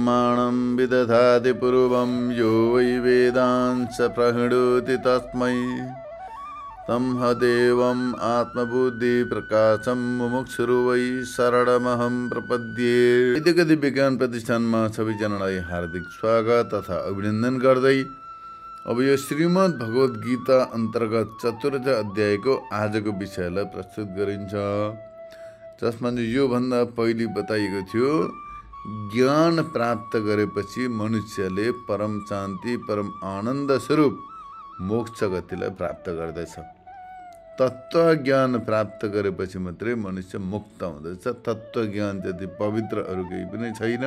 प्रमाणं विदधाति पूर्वं यो वै वेदांस प्रहिणोति तस्मै तं हदेवम् आत्मबुद्धिप्रकाशं मुमुक्षुरु वै शरणमहं प्रपद्ये। विद्यागति विज्ञान प्रतिष्ठानमा सबैजनालाई हार्दिक स्वागत तथा अभिनन्दन गर्दै अब यो श्रीमद् भगवत गीता अन्तर्गत चतुर्थ अध्यायको आजको विषयलाई प्रस्तुत गरिन्छ, जसमा योभन्दा पहिले बताइएको थियो ज्ञान प्राप्त गरेपछि मनुष्यले परम शान्ति परम आनन्द स्वरूप मोक्ष गतिलाई प्राप्त गर्दछ। तत्त्व ज्ञान प्राप्त गरेपछि मात्रै मनुष्य मुक्त हुँदछ। तत्त्व ज्ञान जति पवित्र अरू केही पनि छैन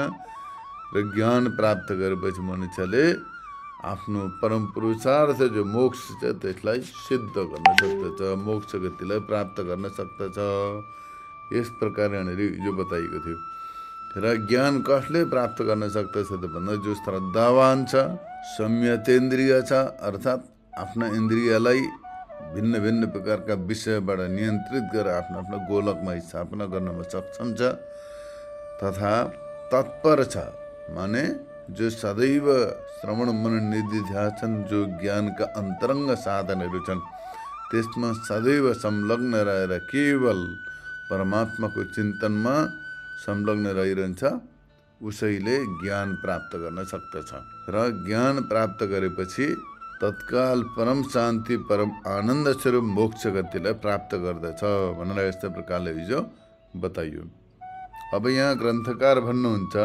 र ज्ञान प्राप्त गरेपछि मनुष्यले आफ्नो परम पुरुषार्थ जो मोक्ष छ त्यसलाई सिद्ध गर्न सक्दछ, मोक्ष गतिलाई प्राप्त गर्न सक्दछ। यस प्रकार जो बताइएको थियो। र ज्ञान कसले प्राप्त गर्न सक्दछ त भन्दा जो श्रद्धावान छ, संयतेन्द्रिय छ, अर्थात् आफ्ना इन्द्रियलाई भिन्न भिन्न प्रकारका विषयबाट नियन्त्रित गरेर आफ्नो आफ्नो गोलकमा स्थापना गर्नमा सक्षम छ, तथा तत्पर छ, माने जो सदैव श्रवण मनन निधिध्यासन जो ज्ञानका अन्तरङ्ग साधनहरू छन् त्यसमा सदैव संलग्न रहेर केवल परमात्माको चिन्तनमा संलग्न रहिरहन्छ, उसैले ज्ञान प्राप्त गर्न सक्दछ। र ज्ञान प्राप्त गरेपछि तत्काल परम शान्ति परम आनन्द स्वरूप मोक्ष गतिलाई प्राप्त गर्दछ भनेर यस्तो प्रकारले हिजो बताइयो। अब यहाँ ग्रन्थकार भन्नुहुन्छ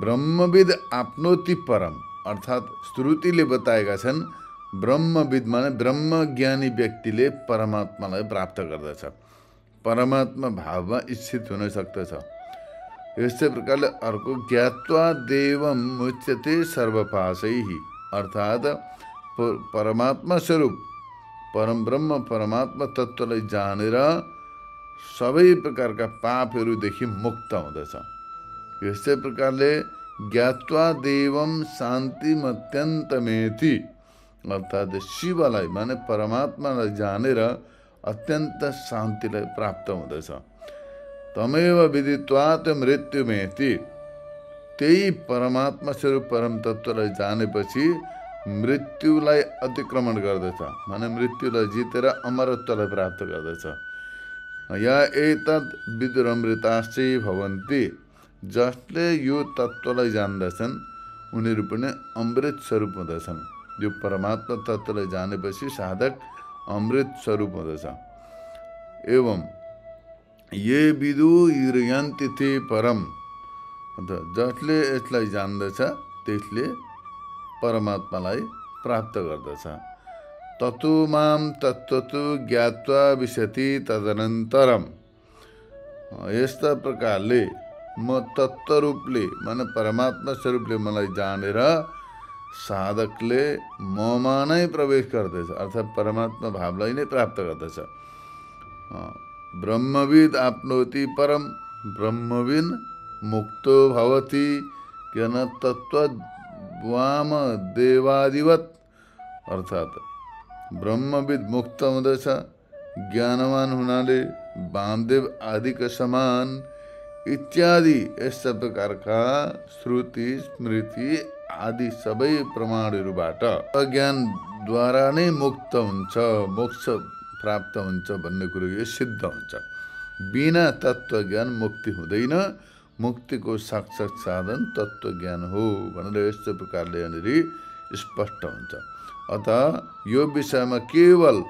ब्रह्मविद आप्नोति परम, अर्थात् श्रुतिले बताएका छन् ब्रह्मविद माने ब्रह्मज्ञानी व्यक्तिले परमात्मालाई प्राप्त गर्दछ, परमात्मा भावमा स्थित हुन सक्दछ। यस्तै प्रकारले अर्को ज्ञात्वा देवं मुच्यते सर्वपाशैः, अर्थात् परमात्मा स्वरूप परम ब्रह्म परमात्मा तत्त्वलाई जानेर सबै प्रकारका पापहरूदेखि मुक्त हुँदछ। यस्तै प्रकारले ज्ञात्वा देवं शान्तिमत्यन्तमेति, अर्थात् शिवलाई माने परमात्मालाई जानेर अत्यन्त शान्तिलाई प्राप्त हुँदछ। तमेव विदित्वात् मृत्युमेति, त्यही परमात्मा स्वरूप परम तत्त्वलाई जानेपछि मृत्युलाई अतिक्रमण गर्दछ, माने मृत्युलाई जितेर अमरत्वलाई प्राप्त गर्दछ। या एतद् विदुरमृताश्चै भवन्ति, जसले यो तत्त्वलाई जान्दछन् उनीहरू पनि अमृत स्वरूप हुँदछन्। यो परमात्मा तत्त्वलाई जानेपछि साधक अमृत स्वरूप हुँदछ। एवं ये विदु युर्यन्ति ते परम, जसले यसलाई जान्दछ त्यसले परमात्मालाई प्राप्त गर्दछ। ततो माम तत्त्वतो ज्ञात्वा विशति तदनन्तरम, यस्ता प्रकारले म तत्त्व रूपले माने परमात्मा स्वरूपले मलाई जानेर साधकले ममा नै प्रवेश गर्दछ, अर्थात् परमात्मा भावलाई नै प्राप्त गर्दछ। ब्रह्मविद आप्नोति परम, ब्रह्मविन मुक्तो भवति, किन तत्त्ववाम देवादिवत, अर्थात् ब्रह्मविद मुक्त हुँदछ ज्ञानवान हुनाले वामदेव आदिका समान इत्यादि यस्ता प्रकारका श्रुति स्मृति आदि सबै प्रमाणहरूबाट अज्ञानद्वारा नै मुक्त हुन्छ, मोक्ष प्राप्त हुन्छ भन्ने कुरो यो सिद्ध हुन्छ। बिना तत्त्वज्ञान मुक्ति हुँदैन, मुक्तिको साक्षात् साधन तत्त्वज्ञान हो भनेर यस्तो प्रकारले यहाँनिर स्पष्ट हुन्छ। अतः यो विषयमा केवल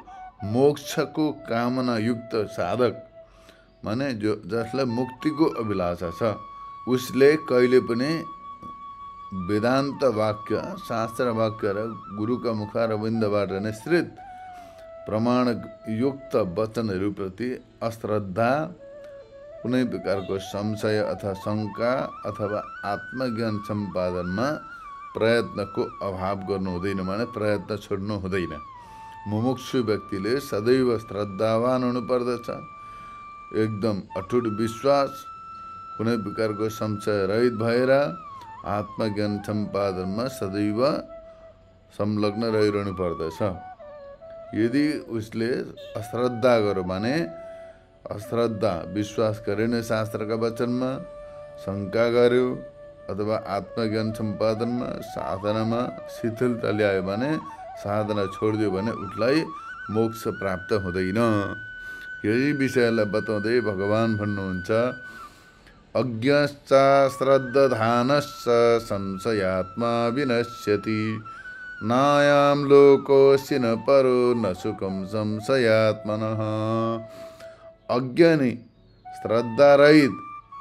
मोक्षको कामना युक्त साधक माने जो जसलाई मुक्तिको अभिलाषा छ उसले कहिले पनि वेदान्त वाक्य शास्त्र वाक्य र गुरुका मुखारविन्दबाट निश्रित प्रमाणयुक्त वचनहरूप्रति अश्रद्धा, कुनै प्रकारको संशय अथवा शङ्का अथवा आत्मज्ञान सम्पादनमा प्रयत्नको अभाव गर्नु हुँदैन, माने प्रयत्न छोड्नु हुँदैन। मुमुक्षु व्यक्तिले सदैव श्रद्धावान हुनुपर्दछ, एकदम अटुट विश्वास, कुनै प्रकारको संशय रहित भएर आत्मज्ञान सम्पादनमा सदैव संलग्न रहिरहनु पर्दछ। यदि उसले अश्रद्धा गर्यो भने अश्रद्धा विश्वास गरेन शास्त्रका वचनमा, शङ्का गर्यो अथवा आत्मज्ञान सम्पादनमा साधनामा शिथिलता ल्यायो भने, साधना छोडिदियो भने उसलाई मोक्ष प्राप्त हुँदैन। यही विषयलाई बताउँदै भगवान् भन्नुहुन्छ, अज्ञश्च श्रद्धानश्च संशयात्मा विनश्यति, नायां लोकोऽस्ति न परो न सुखं संशयात्मनः। अज्ञानी, श्रद्धारहित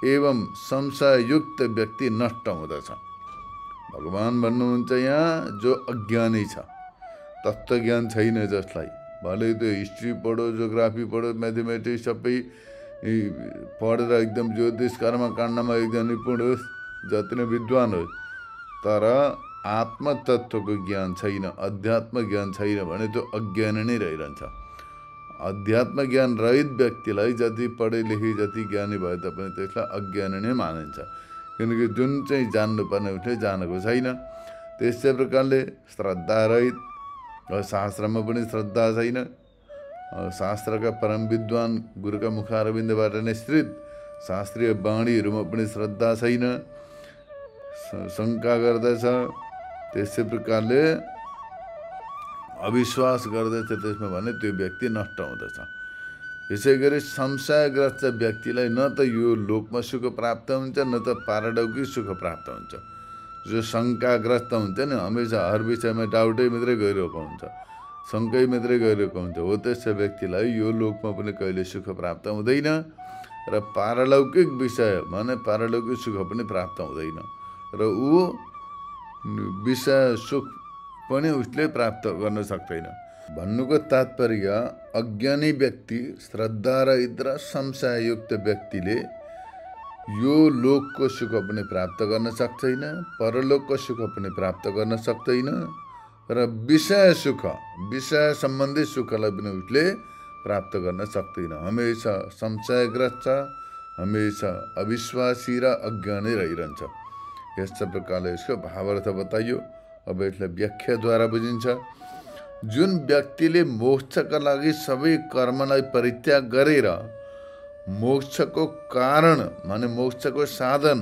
एवं संशययुक्त व्यक्ति नष्ट हुँदछ। भगवान् भन्नुहुन्छ यहाँ जो अज्ञानी छ, तत्त्वज्ञान छैन जसलाई, भले त्यो हिस्ट्री पढो, जियोग्राफी पढो, म्याथमेटिक्स सबै पढेर एकदम ज्योतिष कर्मकाण्डमा एकदम निपुण होस्, जति नै विद्वान होस्, तर आत्मतत्त्वको ज्ञान छैन, अध्यात्म ज्ञान छैन भने त्यो अज्ञानी नै रहिरहन्छ। अध्यात्म ज्ञान रहित व्यक्तिलाई जति पढे लेखे, जति ज्ञानी भए तापनि त्यसलाई अज्ञानी नै मानिन्छ, किनकि जुन चाहिँ जान्नुपर्ने उसले जानेको छैन। त्यसै प्रकारले श्रद्धारहित, शास्त्रमा पनि श्रद्धा छैन, शास्त्रका परम विद्वान गुरुका मुखारविन्दबाट निश्रित शास्त्रीय वाणीहरूमा पनि श्रद्धा छैन, शङ्का गर्दछ, त्यसै प्रकारले अविश्वास गर्दछ त्यसमा भने त्यो व्यक्ति नष्ट हुँदछ। यसै गरी संशयग्रस्त व्यक्तिलाई न त यो लोकमा सुख प्राप्त हुन्छ, न त पारलौकिक सुख प्राप्त हुन्छ। जो शङ्काग्रस्त हुन्छ नि, हमेसा हर विषयमा डाउटै मात्रै गइरहेको हुन्छ, शङ्कै मात्रै गइरहेको हुन्छ, हो त्यस्तो व्यक्तिलाई यो लोकमा पनि कहिले सुख प्राप्त हुँदैन र पारलौकिक विषय भने पारलौकिक सुख पनि प्राप्त हुँदैन र ऊ विषय सुख पनि उसले प्राप्त गर्न सक्दैन। भन्नुको तात्पर्य अज्ञानी व्यक्ति, श्रद्धारहित र संशययुक्त व्यक्तिले यो लोकको सुख पनि प्राप्त गर्न सक्दैन, परलोकको सुख पनि प्राप्त गर्न सक्दैन र विषय सुख, विषय सम्बन्धी सुखलाई पनि उसले प्राप्त गर्न सक्दैन। हमेसा संशयग्रस्त, हमेसा अविश्वासी र अज्ञानी रहिरहन्छ। यस्ता प्रकारले यसको भावार्थ बताइयो। अब यसलाई व्याख्याद्वारा बुझिन्छ। जुन व्यक्तिले मोक्षका लागि सबै कर्मलाई परित्याग गरेर मोक्षको कारण माने मोक्षको साधन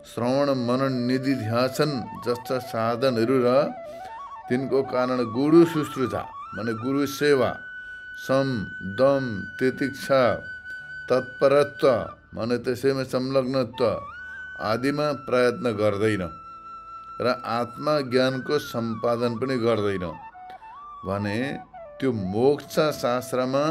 श्रवण मनन निधि ध्यान जस्ता साधनहरू र तिनको कारण गुरु शुश्रूषा माने गुरु सेवा, सम दम तितिक्षा तत्परत्व माने त्यसैमा संलग्नत्व आदिमा प्रयत्न गर्दैन र आत्मा ज्ञानको सम्पादन पनि गर्दैन भने त्यो मोक्ष शास्त्रमा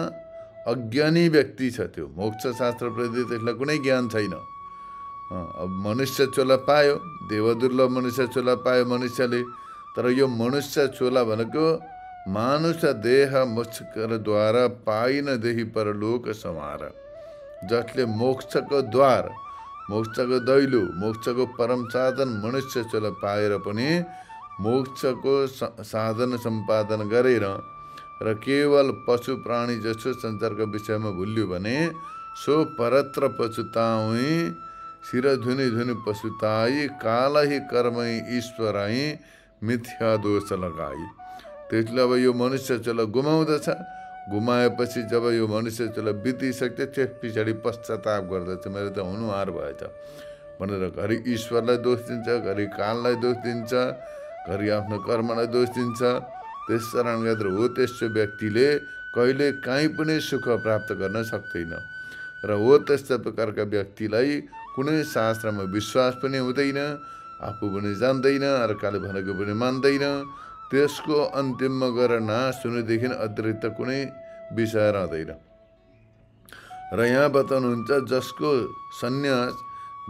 अज्ञानी व्यक्ति छ। त्यो मोक्ष शास्त्रप्रति त्यसलाई कुनै ज्ञान छैन। अब मनुष्य चोला पायो, देवदुर्लभ मनुष्य चोला पायो मनुष्यले, तर यो मनुष्य चोला भनेको मानुष देह मुस्करद्वारा पाइनदेखि परलोक समार, जसले मोक्षको द्वार, मोक्षको दैलो, मोक्षको परम साधन मनुष्य चोला पाएर पनि मोक्षको साधन सम्पादन गरेर र केवल पशु प्राणी जसो संसारको विषयमा भुल्यो भने सो परत्र पशुताई शिर धुनि धुनि पशुताई कालहि कर्मै ईश्वराई मिथ्या दोष लगाई। त्यसले अब यो मनुष्य चोला गुमाउँदछ, गुमाएपछि जब यो मनुष्य चोला बितिसक्छ त्यस पछाडि पश्चाताप गर्दछ, मेरो त हुनुहार भएछ भनेर घरि ईश्वरलाई दोष दिन्छ, घरि काललाई दोष दिन्छ, घरि आफ्नो कर्मलाई दोष दिन्छ। त्यस कारणले गर्दा हो त्यस्तो व्यक्तिले कहिले काहीँ पनि सुख प्राप्त गर्न सक्दैन र हो त्यस्ता प्रकारका व्यक्तिलाई कुनै शास्त्रमा विश्वास पनि हुँदैन, आफू पनि जान्दैन, अर्काले भनेको पनि मान्दैन। त्यसको अन्तिममा गएर नाश हुनेदेखि अतिरिक्त कुनै विषय रहँदैन। र यहाँ बताउनुहुन्छ जसको सन्यास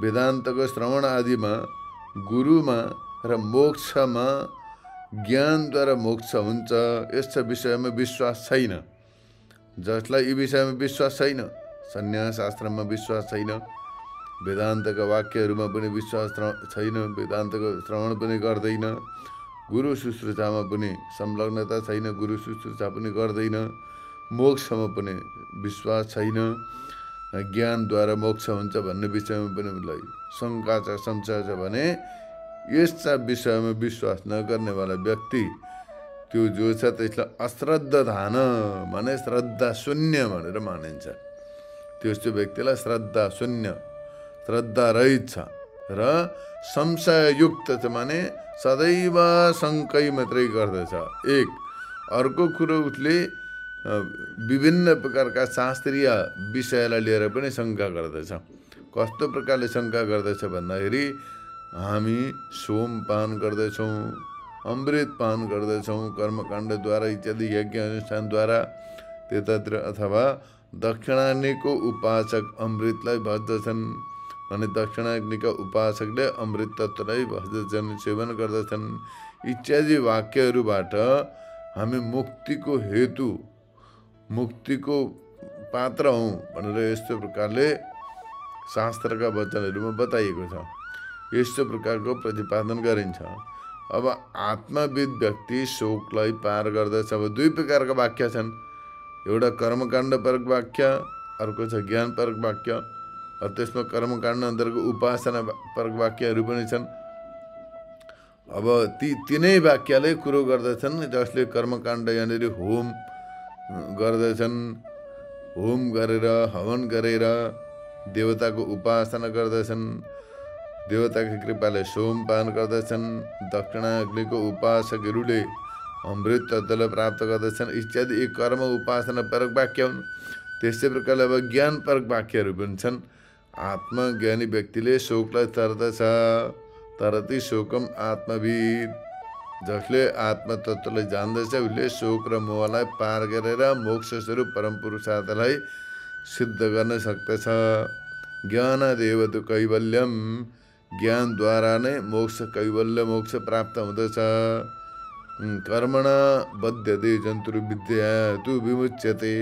वेदान्तको श्रवण आदिमा गुरुमा र मोक्षमा ज्ञानद्वारा मोक्ष हुन्छ यस्ता विषयमा विश्वास छैन, जसलाई यी विषयमा विश्वास छैन, सन्यास शास्त्रमा विश्वास छैन, वेदान्तका वाक्यहरूमा पनि विश्वास छैन, वेदान्तको श्रवण पनि गर्दैन, गुरु शुश्रूषामा पनि संलग्नता छैन, गुरु शुश्रूषा पनि गर्दैन, मोक्षमा पनि विश्वास छैन, ज्ञानद्वारा मोक्ष हुन्छ भन्ने विषयमा पनि उसलाई शङ्का छ, संशय छ भने यस्ता विषयमा विश्वास नगर्नेवाला व्यक्ति त्यो जो छ त्यसलाई अश्रद्धान माने श्रद्धा शून्य भनेर मानिन्छ। त्यस्तो व्यक्तिलाई श्रद्धा शून्य, श्रद्धा रहित छ र संशययुक्त छ, माने सदैव शङ्कै मात्रै गर्दछ। एक अर्को कुरो उसले विभिन्न प्रकारका शास्त्रीय विषयलाई लिएर पनि शङ्का गर्दछ। कस्तो प्रकारले शङ्का गर्दछ भन्दाखेरि हामी सोम पान गर्दछौँ, अमृत पान गर्दछौँ कर्मकाण्डद्वारा इत्यादि यज्ञ अनुष्ठानद्वारा त्यतातिर, अथवा दक्षिणाग्निको उपासक अमृतलाई भज्दछन् भने दक्षिणाग्निका उपासकले अमृत तत्त्वलाई भज्दछन्, सेवन गर्दछन् इत्यादि वाक्यहरूबाट हामी मुक्तिको हेतु, मुक्तिको पात्र हौँ भनेर यस्तो प्रकारले शास्त्रका वचनहरूमा बताइएको छ। यस्तो प्रकारको प्रतिपादन गरिन्छ। अब आत्मविद व्यक्ति शोकलाई पार गर्दछ। अब दुई प्रकारका वाक्य छन्, एउटा कर्मकाण्डपरक वाक्य, अर्को छ ज्ञानपरक वाक्य। त्यसमा कर्मकाण्ड अन्तर्गत उपासना परक वाक्यहरू पनि छन्। अब तिनै वाक्यले कुरो गर्दछन् जसले कर्मकाण्ड यहाँनिर होम गर्दछन्, होम गरेर हवन गरेर देवताको उपासना गर्दछन्, देवताको कृपाले सोमपान गर्दछन्, दक्षिणाग्निको उपासकहरूले अमृत तत्त्वलाई प्राप्त गर्दछन् इत्यादि एक कर्म उपासना परक वाक्य हुन्। त्यस्तै प्रकारले अब ज्ञान परक वाक्यहरू पनि छन्। आत्मज्ञानी व्यक्तिले शोकलाई तर्दछ, तरति शोकम आत्मविद। जसले आत्मतत्त्वलाई जान्दछ उसले शोक र मोहलाई पार गरेर मोक्ष स्वरूप परम पुरुषार्थलाई सिद्ध गर्न सक्दछ। ज्ञानदेव तु कैवल्यम, ज्ञानद्वारा नै मोक्ष कैवल्य मोक्ष प्राप्त हुँदछ। कर्मणा बध्यते जन्तुर्विद्या तु विमुच्यते।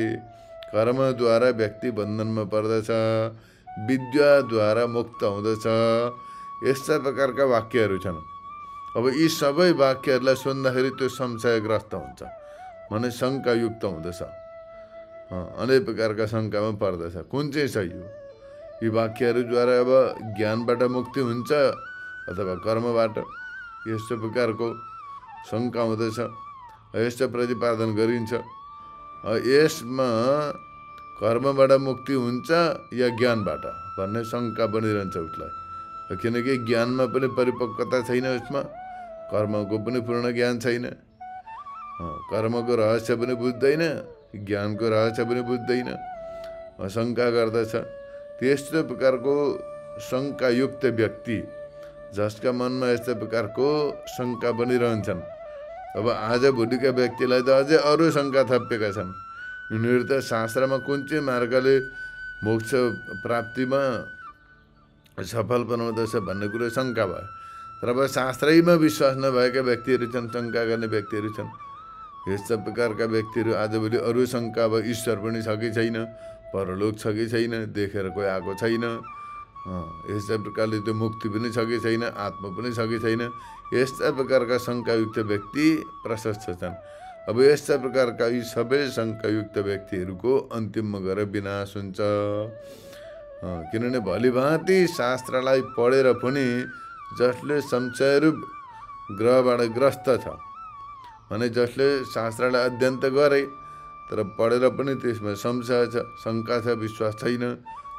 कर्मद्वारा व्यक्ति बन्धनमा पर्दछ, विद्याद्वारा मुक्त हुँदछ। यस्ता प्रकारका वाक्यहरू छन्। अब यी सबै वाक्यहरूलाई सुन्दाखेरि त्यो संशयग्रस्त हुन्छ, माने शङ्कायुक्त हुँदछ, अनेक प्रकारका शङ्कामा पर्दछ। कुन चाहिँ सही हो? यी वाक्यहरूद्वारा अब ज्ञानबाट मुक्ति हुन्छ अथवा कर्मबाट? यस्तो प्रकारको शङ्का हुँदछ। यस्तो प्रतिपादन गरिन्छ। यसमा कर्मबाट मुक्ति हुन्छ या ज्ञानबाट भन्ने शङ्का बनिरहन्छ उसलाई, किनकि ज्ञानमा पनि परिपक्वता छैन, उसमा कर्मको पनि पूर्ण ज्ञान छैन, कर्मको रहस्य पनि बुझ्दैन, ज्ञानको रहस्य पनि बुझ्दैन, शङ्का गर्दछ। त्यस्तो प्रकारको शङ्कायुक्त व्यक्ति जसका मनमा यस्तो प्रकारको शङ्का बनिरहन्छन्। अब आजभोलिका व्यक्तिलाई त अझै अरू शङ्का थपिएका छन्। यिनीहरू त शास्त्रमा कुन चाहिँ मार्गले मोक्ष प्राप्तिमा सफल बनाउँदछ भन्ने कुरो शङ्का भयो। तर अब शास्त्रैमा विश्वास नभएका व्यक्तिहरू छन्, शङ्का गर्ने व्यक्तिहरू छन्। यस्ता प्रकारका व्यक्तिहरू आजभोलि अरू शङ्का, अब ईश्वर पनि छ कि छैन, परलोक छ कि छैन, देखेर कोही आएको छैन, यस्ता प्रकारले त्यो मुक्ति पनि छ कि छैन, आत्मा पनि छ कि छैन, यस्ता प्रकारका शङ्कायुक्त व्यक्ति प्रशस्त छन्। अब यस्ता प्रकारका यी सबै शङ्कायुक्त व्यक्तिहरूको अन्तिममा गएर विनाश हुन्छ। किनभने भलिभाँति शास्त्रलाई पढेर पनि जसले संशयरूप ग्रहबाट ग्रस्त छ, भने जसले शास्त्रलाई अध्ययन त गरे तर पढेर पनि त्यसमा संशय छ, शङ्का छ, विश्वास छैन।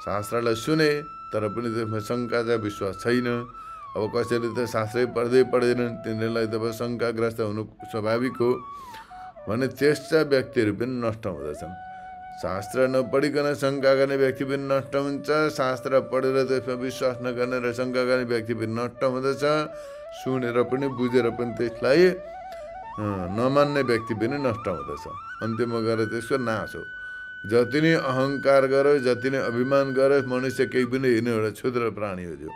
शास्त्रलाई सुने तर पनि त्यसमा शङ्का छ, विश्वास छैन। अब कसैले त शास्त्रै पढ्दै पढ्दैनन्, तिनीहरूलाई त अब शङ्काग्रस्त हुनु स्वाभाविक हो। भने त्यस्ता व्यक्तिहरू पनि नष्ट हुँदछन्। शास्त्र नपढिकन शङ्का गर्ने व्यक्ति पनि नष्ट हुन्छ, शास्त्र पढेर त्यसमा विश्वास नगर्ने र शङ्का गर्ने व्यक्ति पनि नष्ट हुँदछ। सुनेर पनि बुझेर पनि त्यसलाई नमान्ने व्यक्ति पनि नष्ट हुँदछ। अन्त्यमा गएर त्यसको नाश हो। जति नै अहङ्कार गरोस्, जति नै अभिमान गरोस्, मनुष्य केही पनि होइन, एउटा क्षुद्र प्राणी हो जो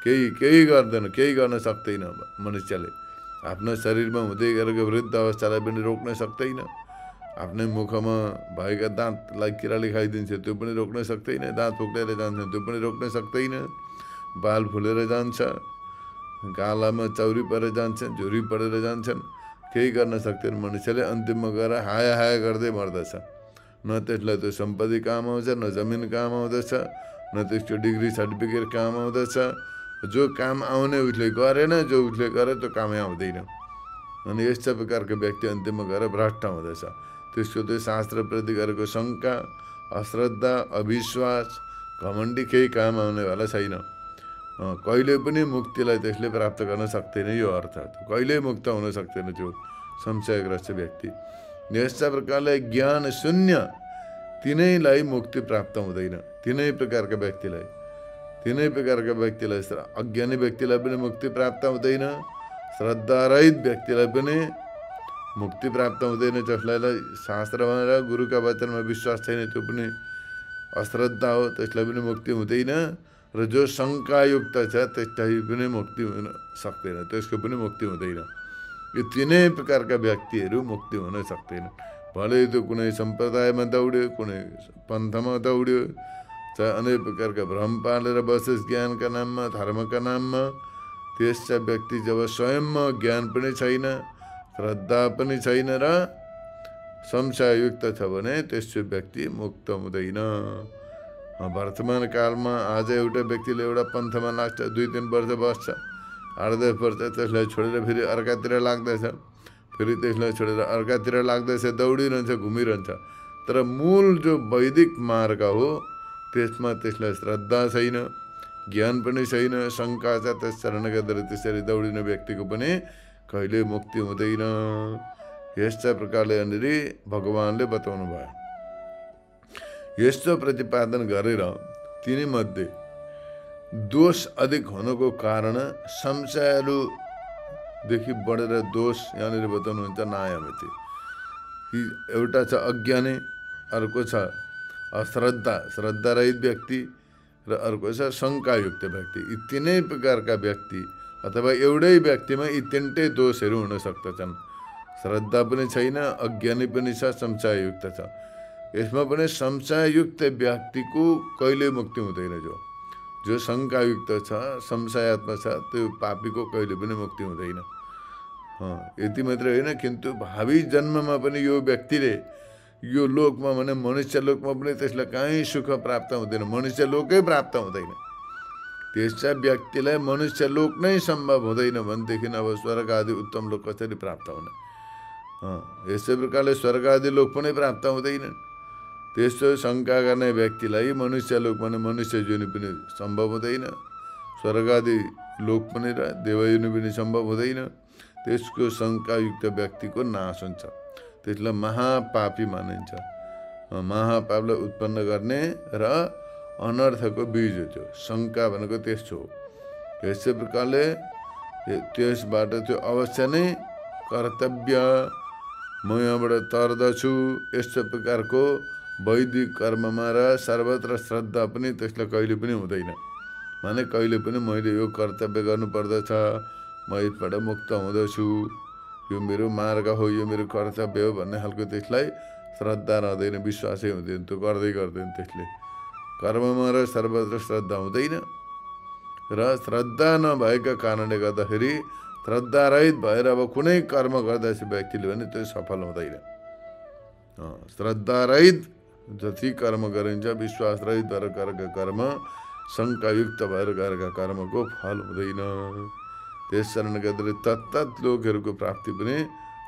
केही गर्दैन, केही गर्न सक्दैन। मनुष्यले आफ्नो शरीरमा हुँदै गरेको वृद्ध अवस्थालाई पनि रोक्न सक्दैन। आफ्नै मुखमा भएका दाँतलाई किराले खाइदिन्छ, त्यो पनि रोक्न सक्दैन। दाँत फुक्लेर जान्छ, त्यो पनि रोक्न सक्दैन। बाल फुलेर जान्छ, गालामा चौरी परेर जान्छन्, झुरी परेर जान्छन्, केही गर्न सक्दैन। मनुष्यले अन्तिममा गएर हाया हाया गर्दै मर्दछ। न त्यसलाई त्यो सम्पत्ति काम आउँछ, न जमिन काम आउँदछ, न त्यसको डिग्री सर्टिफिकेट काम आउँदछ। जो काम आउने उसले गरेन, जो उसले गरे त्यो कामै आउँदैन। अनि यस्ता प्रकारको व्यक्ति अन्तिममा गएर भ्रष्ट हुँदछ। त्यसको त्यो शास्त्रप्रति गरेको शङ्का, अश्रद्धा, अविश्वास, घमण्डी केही काम आउनेवाला छैन। कहिले पनि मुक्तिलाई त्यसले प्राप्त गर्न सक्दैन, यो अर्थ कहिल्यै मुक्त हुन सक्दैन त्यो संशयग्रस्त व्यक्ति। यस्ता प्रकारले ज्ञान शून्य तिनैलाई मुक्ति प्राप्त हुँदैन। तिनै प्रकारका व्यक्तिलाई अज्ञानी व्यक्तिलाई पनि मुक्ति प्राप्त हुँदैन, श्रद्धारहित व्यक्तिलाई पनि मुक्ति प्राप्त हुँदैन। जसलाई शास्त्रमा र गुरुका वचनमा विश्वास छैन त्यो पनि अश्रद्धा हो, त्यसलाई पनि मुक्ति हुँदैन। र जो शङ्कायुक्त छ त्यसलाई पनि मुक्ति हुन सक्दैन, त्यसको पनि मुक्ति हुँदैन। यो तिनै प्रकारका व्यक्तिहरू मुक्ति हुन सक्दैन। भले त्यो कुनै सम्प्रदायमा दौड्यो, कुनै पन्थमा दौड्यो, चाहे अनेक प्रकारका भ्रम पालेर बसोस् ज्ञानका नाममा, धर्मका नाममा, त्यस्ता व्यक्ति जब स्वयंमा ज्ञान पनि छैन, श्रद्धा पनि छैन र संशययुक्त छ भने त्यस्तो व्यक्ति मुक्त हुँदैन। वर्तमान कालमा आज एउटा व्यक्तिले एउटा पन्थमा लाग्छ, 2-3 वर्ष बस्छ, 8-10 वर्ष त्यसलाई छोडेर फेरि अर्कातिर लाग्दैछ, फेरि त्यसलाई छोडेर अर्कातिर लाग्दैछ, दौडिरहन्छ, घुमिरहन्छ। तर मूल जो वैदिक मार्ग हो त्यसमा त्यसलाई श्रद्धा छैन, ज्ञान पनि छैन, शङ्का छ। त्यस कारणले गर्दा त्यसरी दौडिने व्यक्तिको पनि कहिले मुक्ति हुँदैन। यस्ता प्रकारले यहाँनिर भगवानले बताउनु भयो। यस्तो प्रतिपादन गरेर तिनीमध्ये दोष अधिक हुनुको कारण संशयहरूदेखि बढेर दोष यहाँनिर बताउनुहुन्छ नायमिति। एउटा छ अज्ञानी, अर्को छ अश्रद्धा, श्रद्धारहित व्यक्ति, र अर्को छ शङ्कायुक्त व्यक्ति। यी तिनै प्रकारका व्यक्ति अथवा एउटै व्यक्तिमा यी तिनटै दोषहरू हुन सक्दछन्। श्रद्धा पनि छैन, अज्ञानी पनि छ, संशययुक्त छ। यसमा पनि संशययुक्त व्यक्तिको कहिले मुक्ति हुँदैन। जो शङ्कायुक्त छ, संशयात्मक छ, त्यो पापीको कहिले पनि मुक्ति हुँदैन। यति मात्र होइन, किन्तु भावी जन्ममा पनि यो व्यक्तिले यो लोकमा भने मनुष्य लोकमा पनि त्यसलाई कहीँ सुख प्राप्त हुँदैन, मनुष्य लोकै प्राप्त हुँदैन। त्यस्ता व्यक्तिलाई मनुष्य लोक नै सम्भव हुँदैन भनेदेखि अब स्वर्ग आदि उत्तम लोक कसरी प्राप्त हुने? यस्तै प्रकारले स्वर्ग आदि लोक पनि प्राप्त हुँदैनन्। त्यस्तो शङ्का गर्ने व्यक्तिलाई मनुष्य लोक भने मनुष्य योनि पनि सम्भव हुँदैन, स्वर्ग आदि लोक पनि र देवयोनि पनि सम्भव हुँदैन। त्यसको शङ्कायुक्त व्यक्तिको नाश हुन्छ, त्यसलाई महापापी मानिन्छ। महापापलाई उत्पन्न गर्ने र अनर्थको बीज हो त्यो शङ्का भनेको, त्यस्तो हो। यस्तै प्रकारले त्यसबाट त्यो अवश्य नै कर्तव्य, म यहाँबाट तर्दछु, यस्तो प्रकारको वैदिक कर्ममा र सर्वत्र श्रद्धा पनि त्यसलाई कहिले पनि हुँदैन। माने कहिले पनि मैले यो कर्तव्य गर्नुपर्दछ, म यसबाट मुक्त हुँदछु, यो मेरो मार्ग हो, यो मेरो कर्तव्य हो भन्ने खालको त्यसलाई श्रद्धा रहँदैन, विश्वासै हुँदैन। त्यो गर्दै गर्दैन, त्यसले कर्ममा र सर्वत्र श्रद्धा हुँदैन। र श्रद्धा नभएका कारणले गर्दाखेरि श्रद्धारहित भएर अब कुनै कर्म गर्दैछ व्यक्तिले भने त्यो सफल हुँदैन। श्रद्धारहित जति कर्म गरिन्छ, विश्वासरहित भएर गरेका कर्म, शङ्कायुक्त भएर गरेका कर्मको फल हुँदैन। त्यस कारणले गर्दाखेरि तत्तत् लोकहरूको प्राप्ति पनि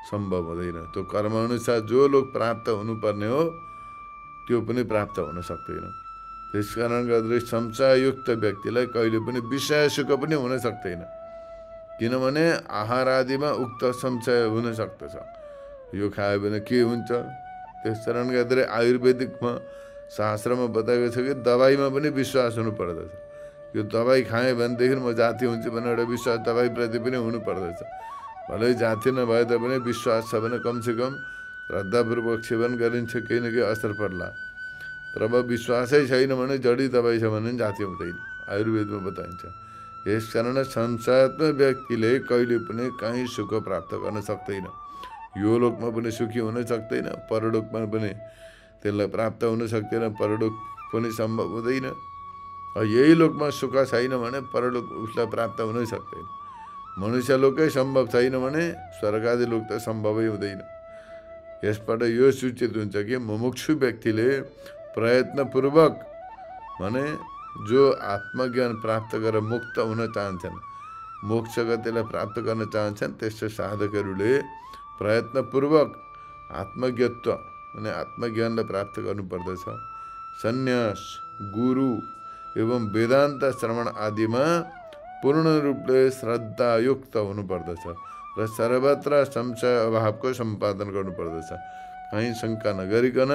सम्भव हुँदैन। त्यो कर्मअनुसार जो लोक प्राप्त हुनुपर्ने हो त्यो पनि प्राप्त हुन सक्दैन। त्यस कारणले गर्दाखेरि संशययुक्त व्यक्तिलाई कहिले पनि विषय सुख पनि हुन सक्दैन, किनभने आहार आदिमा उक्त संशय हुन सक्दछ, यो खायो भने के हुन्छ। त्यस कारणले गर्दाखेरि आयुर्वेदिकमा शास्त्रमा बताएको छ कि दबाईमा पनि विश्वास हुनुपर्दछ। यो दबाई खाएँ भनेदेखि म जाति हुन्छु भन्ने एउटा विश्वास दबाईप्रति पनि हुनुपर्दछ। भलै जाति नभए तापनि विश्वास छ भने कमसेकम श्रद्धापूर्वक सेवन गरिन्छ, केही न केही असर पर्ला। तर अब विश्वासै छैन भने जडी दबाई छ भने जाति हुँदैन, आयुर्वेदमा बताइन्छ। यस कारण संशयात्मक व्यक्तिले कहिले पनि कहीँ सुख प्राप्त गर्न सक्दैन। यो लोकमा पनि सुखी हुन सक्दैन, परलोकमा पनि त्यसलाई प्राप्त हुन सक्दैन, परलोक पनि सम्भव हुँदैन। यही लोकमा सुख छैन भने परलोक उसलाई प्राप्त हुनै सक्दैन। मनुष्य लोकै सम्भव छैन भने स्वर्ग आदि लोक त सम्भवै हुँदैन। यसबाट यो सूचित हुन्छ कि मुमुक्षु व्यक्तिले प्रयत्नपूर्वक भने जो आत्मज्ञान प्राप्त गरेर मुक्त हुन चाहन्छन्, मोक्ष गतिलाई प्राप्त गर्न चाहन्छन्, त्यस्तो साधकहरूले प्रयत्नपूर्वक आत्मज्ञत्व अनि आत्मज्ञानलाई प्राप्त गर्नुपर्दछ। सन्यास, गुरु एवं वेदान्त श्रवण आदिमा पूर्ण रूपले श्रद्धायुक्त हुनुपर्दछ र सर्वत्र संशय अभावको सम्पादन गर्नुपर्दछ। कहीँ शङ्का नगरिकन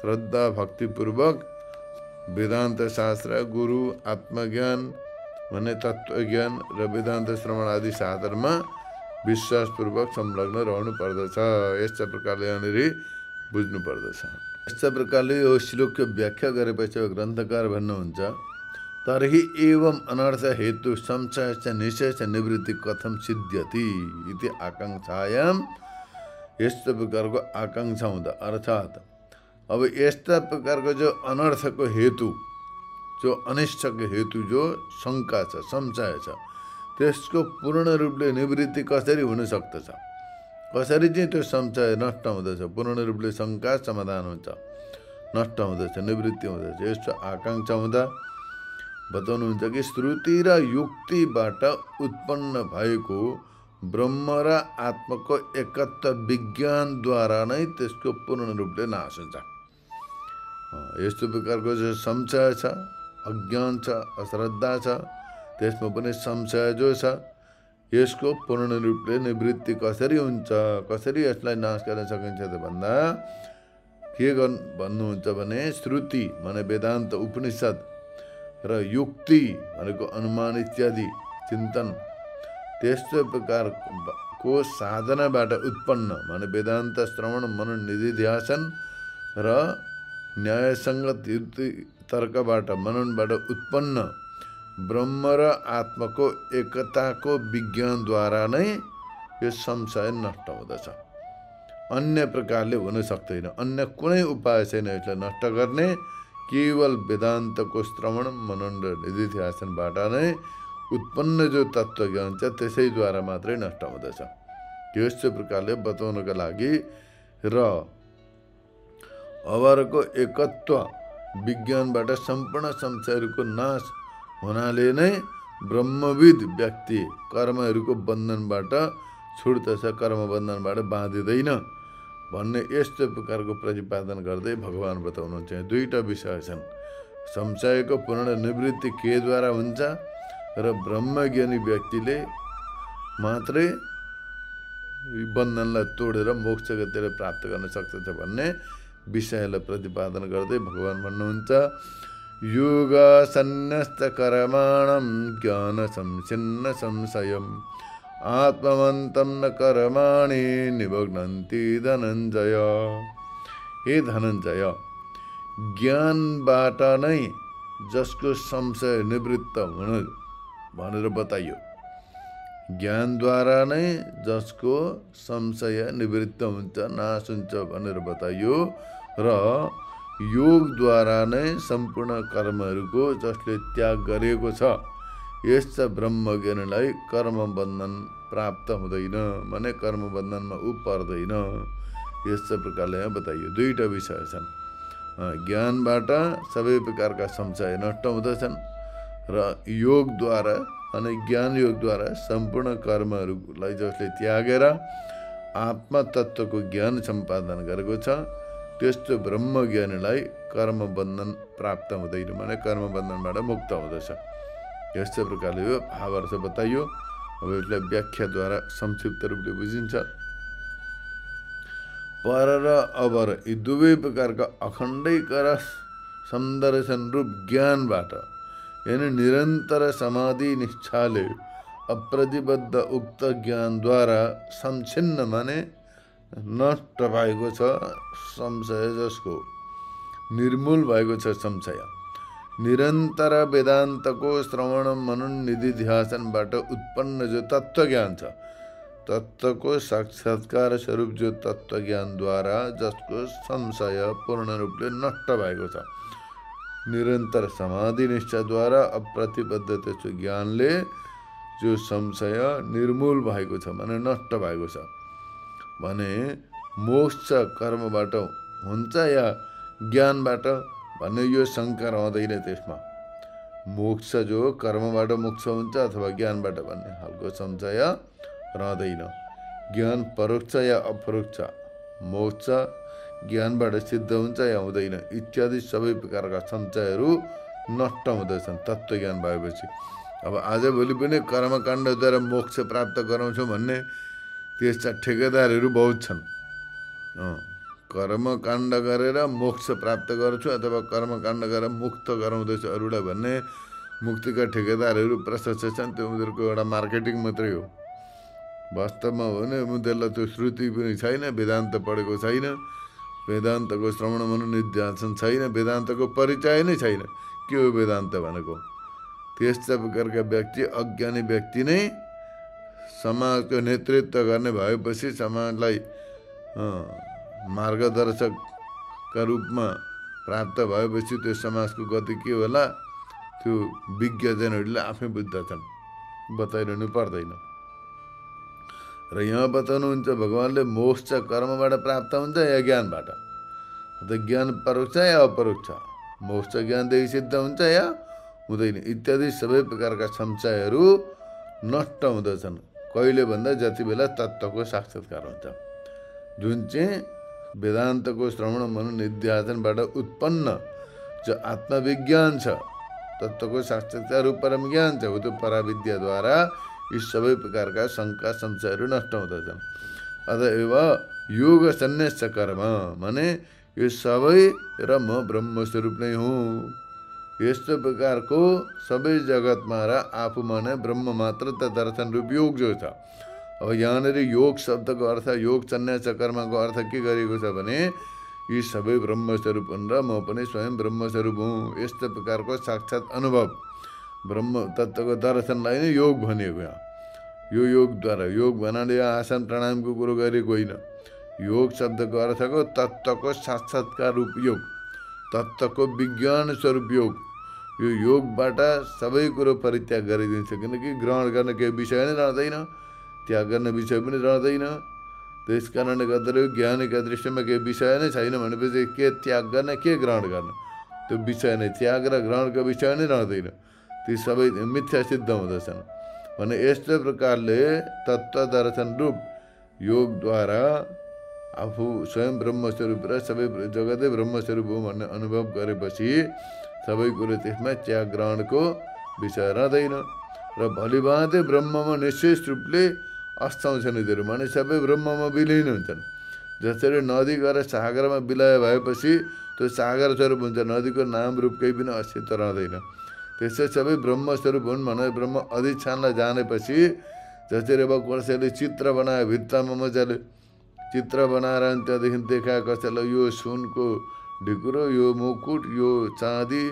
श्रद्धा भक्तिपूर्वक वेदान्त शास्त्र, गुरु, आत्मज्ञान भन्ने तत्त्वज्ञान र वेदान्त श्रवण आदि साधनमा विश्वासपूर्वक संलग्न रहनु पर्दछ। यस्ता प्रकारले यहाँनिर बुझ्नु पर्दछ। यस्ता प्रकारले यो श्लोकको व्याख्या गरेपछि ग्रन्थकार भन्नुहुन्छ, तर्हि एवं अनर्थ हेतु संशयस्य निश्चयस्य निवृत्ति कथम सिद्ध्यति इति आकाङ्क्षायाम। यस्तो प्रकारको आकाङ्क्षा हुँदा अर्थात् अब यस्ता प्रकारको जो अनर्थको हेतु, जो अनिष्टको हेतु, जो शङ्का छ, संशय छ, त्यसको पूर्ण रूपले निवृत्ति कसरी हुन सक्दछ, कसरी चाहिँ त्यो संशय नष्ट हुँदछ, पूर्ण रूपले शङ्का समाधान हुन्छ, नष्ट हुँदछ, निवृत्ति हुँदछ। यस्तो आकाङ्क्षा हुँदा बताउनुहुन्छ कि श्रुति र युक्तिबाट उत्पन्न भएको ब्रह्म र आत्माको एकत्व विज्ञानद्वारा नै त्यसको पूर्ण रूपले नाश हुन्छ। यस्तो प्रकारको जो संशय छ, अज्ञान छ, अश्रद्धा छ, त्यसमा पनि संशय जो छ, यसको पूर्ण रूपले निवृत्ति कसरी हुन्छ, कसरी यसलाई नाश गर्न सकिन्छ त भन्दा के भन्नुहुन्छ भने श्रुति माने वेदान्त उपनिषद र युक्ति भनेको अनुमान इत्यादि चिन्तन, त्यस्तो प्रकारको साधनाबाट उत्पन्न माने वेदान्त श्रवण मनन निधिध्यासन र न्यायसङ्गत युक्ति तर्कबाट मननबाट उत्पन्न ब्रह्म र आत्माको एकताको विज्ञानद्वारा नै यो संशय नष्ट हुँदछ। अन्य प्रकारले हुन सक्दैन। अन्य कुनै उपाय छैन यसलाई नष्ट गर्ने। केवल वेदान्तको श्रवण मनन र निधिध्यासनबाट नै उत्पन्न जो तत्त्वज्ञान छ त्यसैद्वारा मात्रै नष्ट हुँदछ। यस्तो प्रकारले बताउनको लागि र अवरको एकत्व विज्ञानबाट सम्पूर्ण संशयहरूको नाश हुनाले नै ब्रह्मविद व्यक्ति कर्महरूको बन्धनबाट छुट्दछ, कर्म बन्धनबाट बाँधिँदैन भन्ने यस्तो प्रकारको प्रतिपादन गर्दै भगवान बताउनुहुन्छ। दुईटा विषय छन्, संशयको पूर्ण निवृत्ति केद्वारा हुन्छ र ब्रह्मज्ञानी व्यक्तिले मात्रै बन्धनलाई तोडेर मोक्ष गतिलाई प्राप्त गर्न सक्दछ भन्ने विषयलाई प्रतिपादन गर्दै भगवान भन्नुहुन्छ, योग सन्न्यस्त कर्माणं ज्ञान संसिन्न संशयम् आत्मवन्तं न कर्माणि निबध्नन्ति धनञ्जय। हे धनञ्जय, ज्ञानबाट नै जसको संशय निवृत्त हुन भनेर बताइयो, ज्ञानद्वारा नै जसको संशय निवृत्त हुन्छ, नाश हुन्छ भनेर बताइयो र योगद्वारा नै सम्पूर्ण कर्महरूको जसले त्याग गरेको छ यस्ता ब्रह्मज्ञानीलाई कर्म बन्धन प्राप्त हुँदैन, माने कर्म बन्धनमा ऊ पर्दैन। यस्तो प्रकारले यहाँ बताइयो। दुईटा विषय छन्, ज्ञानबाट सबै प्रकारका संशय नष्ट हुँदछन् र योगद्वारा अनि ज्ञान योगद्वारा सम्पूर्ण कर्महरूलाई जसले त्यागेर आत्मतत्त्वको ज्ञान सम्पादन गरेको छ त्यस्तो ब्रह्मज्ञानीलाई कर्म बन्धन प्राप्त हुँदैन, माने कर्म बन्धनबाट मुक्त हुँदछ। यस्तो प्रकारले यो भावार्थ बताइयो। अब यसलाई व्याख्याद्वारा संक्षिप्त रूपले बुझिन्छ। पर र अवर यी दुवै प्रकारका अखण्डैकर सन्दर्शन रूप ज्ञानबाट यानी निरन्तर समाधि निष्ठाले अप्रतिबद्ध उक्त ज्ञानद्वारा संच्छिन्न माने नष्ट भएको छ संशय, जसको निर्मूल भएको छ संशय। निरन्तर वेदान्तको श्रवण मनन निधिध्यासनबाट उत्पन्न जो तत्त्वज्ञान छ, तत्त्वको साक्षात्कार स्वरूप जो तत्त्वज्ञानद्वारा जसको संशय पूर्ण रूपले नष्ट भएको छ, निरन्तर समाधि निष्ठाद्वारा अप्रतिबद्ध त्यसको ज्ञानले जो संशय निर्मूल भएको छ माने नष्ट भएको छ भने मोक्ष कर्मबाट हुन्छ या ज्ञानबाट भन्ने यो शङ्का रहँदैन। त्यसमा मोक्ष जो कर्मबाट मोक्ष हुन्छ अथवा ज्ञानबाट भन्ने खालको संशय रहँदैन। ज्ञान परोक्ष या अपरोक्ष, मोक्ष ज्ञानबाट सिद्ध हुन्छ या हुँदैन इत्यादि सबै प्रकारका संशयहरू नष्ट हुँदछन् तत्त्वज्ञान भएपछि। अब आजभोलि पनि कर्मकाण्डद्वारा मोक्ष प्राप्त गराउँछौँ भन्ने त्यस्ता ठेकेदारहरू बहुत छन्। कर्मकाण्ड गरेर मोक्ष प्राप्त गर्छु अथवा कर्मकाण्ड गरेर मुक्त गराउँदैछु अरूलाई भन्ने मुक्तिका ठेकेदारहरू प्रशस्त छन्। त्यो उनीहरूको एउटा मार्केटिङ मात्रै हो। वास्तवमा हो भने उनीहरूलाई त्यो श्रुति पनि छैन, वेदान्त पढेको छैन, वेदान्तको श्रवण मनन निध्यासन छैन, वेदान्तको परिचय नै छैन। के हो वेदान्त भनेको? त्यस्ता प्रकारका व्यक्ति, अज्ञानी व्यक्ति नै समाजको नेतृत्व गर्ने भएपछि, समाजलाई मार्गदर्शकका रूपमा प्राप्त भएपछि त्यो समाजको गति के होला त्यो विज्ञजनहरूले आफै बुझ्दछन्, बताइरहनु पर्दैन। र यहाँ बताउनुहुन्छ भगवानले मोक्ष कर्मबाट प्राप्त हुन्छ या ज्ञानबाट? ज्ञान परोक्ष या अपरोक्ष? मोक्ष ज्ञानदेखि सिद्ध हुन्छ या हुँदैन इत्यादि सबै प्रकारका संशयहरू नष्ट हुँदछन्। कहिले भन्दा जति बेला तत्त्वको साक्षात्कार हुन्छ, जुन चाहिँ वेदान्तको श्रवण मनन निध्यासनबाट उत्पन्न जो आत्मविज्ञान छ, तत्त्वको साक्षात्कार परम ज्ञान छ, हो त्यो पराविद्याद्वारा यी सबै प्रकारका शङ्का संशयहरू नष्ट हुँदछन्। अतएव योग सन्न्यास कर्म भने यो सबै र म ब्रह्मस्वरूप नै हुँ, यस्तो प्रकारको सबै जगतमा र आफूमा नै ब्रह्म मात्र त दर्शन रूप योग जो छ। अब यहाँनिर योग शब्दको अर्थ, योग सन्न्यास कर्मको अर्थ के गरेको छ भने यी सबै ब्रह्मस्वरूप हुन् र म पनि स्वयं ब्रह्मस्वरूप हुँ, यस्तो प्रकारको साक्षात अनुभव ब्रह्म तत्त्वको दर्शनलाई नै योग भनिएको। यहाँ यो योगद्वारा, योग भन्नाले आसन प्राणायामको कुरो गरेको होइन। योग शब्दको अर्थको तत्त्वको साक्षात्कार रूप योग, तत्त्वको विज्ञान स्वरूप योग। यो योगबाट सबै कुरो परित्याग गरिदिन्छ, किनकि ग्रहण गर्ने केही विषय नै रहँदैन, त्याग गर्ने विषय पनि रहँदैन। त्यस कारणले गर्दा ज्ञानीका दृष्टिमा केही विषय नै छैन भनेपछि के त्याग गर्ने के ग्रहण गर्ने, त्यो विषय नै त्याग र ग्रहणको विषय नै रहँदैन, ती सबै मिथ्या सिद्ध हुँदछन्। भने यस्तो प्रकारले तत्त्व दर्शन रूप योगद्वारा आफू स्वयं ब्रह्मस्वरूप र सबै जगतै ब्रह्मस्वरूप हो भन्ने अनुभव गरेपछि सबै कुरो त्यसमा त्याग ग्रहणको विषय रहँदैन र भलिभाँति ब्रह्ममा निश्चित रूपले अस्ताउँछन् यिनीहरू, भने सबै ब्रह्ममा विलिन हुन्छन्। जसरी नदी गएर सागरमा विलय भएपछि त्यो सागर स्वरूप हुन्छ, नदीको नाम रूप केही पनि अस्तित्व रहँदैन। त्यसै सबै ब्रह्मस्वरूप हुन् भने ब्रह्म अधिष्ठानलाई जानेपछि जसरी अब कसैले चित्र बनायो, भित्तामा मजाले चित्र बनाएर अनि त्यहाँदेखि देखायो कसैलाई यो सुनको ढिकुरो, यो मुकुट, यो चाँदी,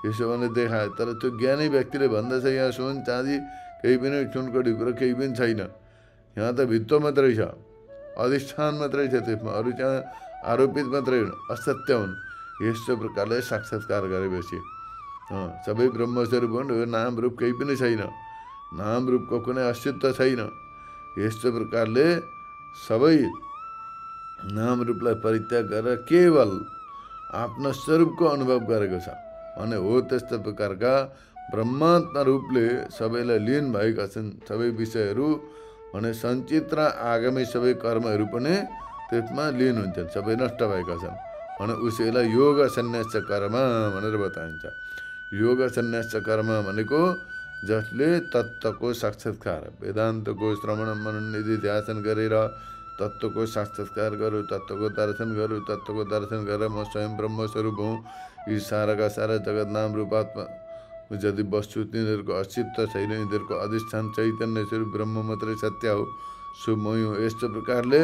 यसो भने देखायो। तर त्यो ज्ञानी व्यक्तिले भन्दछ यहाँ सुन चाँदी केही पनि, सुनको ढिकुरो केही पनि छैन, यहाँ त भित्तो मात्रै छ, अधिष्ठान मात्रै छ, त्यसमा अरू त्यहाँ आरोपित मात्रै हुन्, असत्य हुन्। यस्तो प्रकारले साक्षात्कार गरेपछि सबै ब्रह्मस्वरूप हुन्, यो नाम रूप केही पनि छैन, नाम रूपको कुनै अस्तित्व छैन। यस्तो प्रकारले सबै नाम रूपलाई परित्याग गरेर केवल आफ्नो स्वरूपको अनुभव गरेको छ भने हो त्यस्तो प्रकारका ब्रह्मात्मा रूपले सबैलाई लीन भएका छन्। सबै विषयहरू भने सञ्चित र आगामी सबै कर्महरू पनि त्यसमा लीन हुन्छन्, सबै नष्ट भएका छन् भने उसैलाई योग सन्न्यास कर्म भनेर बताइन्छ। योग सन्न्यास कर्म भनेको जसले तत्त्वको साक्षात्कार, वेदान्तको श्रवण मनन निधिध्यासन गरेर तत्त्वको साक्षात्कार गरौँ, तत्त्वको दर्शन गरौँ, तत्त्वको दर्शन गरेर म स्वयं ब्रह्मस्वरूप हुँ, यी साराका सारा जगत नाम रूपात्मा यदि वस्तु तिनीहरूको अस्तित्व छैन, यिनीहरूको अधिष्ठान चैतन्य स्वरूप ब्रह्म मात्रै सत्य हो, सो म हुँ, यस्तो प्रकारले